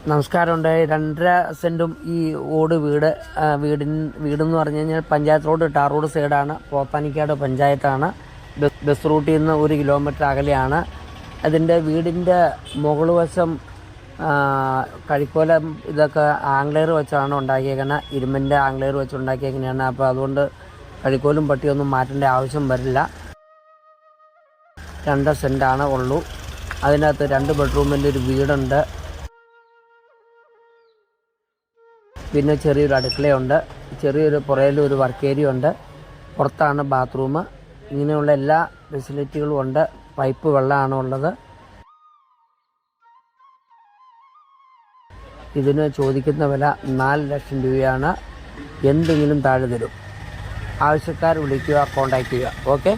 നമസ്കാരമുണ്ട്. 2.5 സെൻറ്റും ഈ ഓട് വീടെന്ന് പറഞ്ഞു കഴിഞ്ഞാൽ പഞ്ചായത്ത് റോഡ്, ടാർ റോഡ് സൈഡാണ്. പോത്താനിക്കാട് പഞ്ചായത്താണ്. ബസ് റൂട്ടിൽ നിന്ന് 1 കിലോമീറ്റർ അകലെയാണ്. അതിൻ്റെ വീടിൻ്റെ മുകൾ വശം കഴിക്കോല ഇതൊക്കെ ആംഗ്ലെയർ വെച്ചാണ് ഉണ്ടാക്കിയേക്കുന്നത്. ഇരുമ്പിൻ്റെ ആംഗ്ലെയർ വെച്ച് ഉണ്ടാക്കിയേക്കുന്നതാണ്. അപ്പോൾ അതുകൊണ്ട് കഴിക്കോലും പട്ടിയൊന്നും മാറ്റേണ്ട ആവശ്യം വരില്ല. 2 സെൻറ്റാണ് ഉള്ളൂ. അതിനകത്ത് 2 ബെഡ്റൂമിൻ്റെ ഒരു വീടുണ്ട്. പിന്നെ ചെറിയൊരു അടുക്കളയുണ്ട്. ചെറിയൊരു പുറയിലൊരു വർക്ക് ഏരിയ ഉണ്ട്. പുറത്താണ് ബാത്റൂം. ഇങ്ങനെയുള്ള എല്ലാ ഫെസിലിറ്റികളും ഉണ്ട്. പൈപ്പ് വെള്ളമാണ് ഉള്ളത്. ഇതിന് ചോദിക്കുന്ന വില 4 ലക്ഷം രൂപയാണ്. എന്തെങ്കിലും താഴെ തരും. ആവശ്യക്കാർ വിളിക്കുക, കോൺടാക്റ്റ് ചെയ്യുക. ഓക്കെ.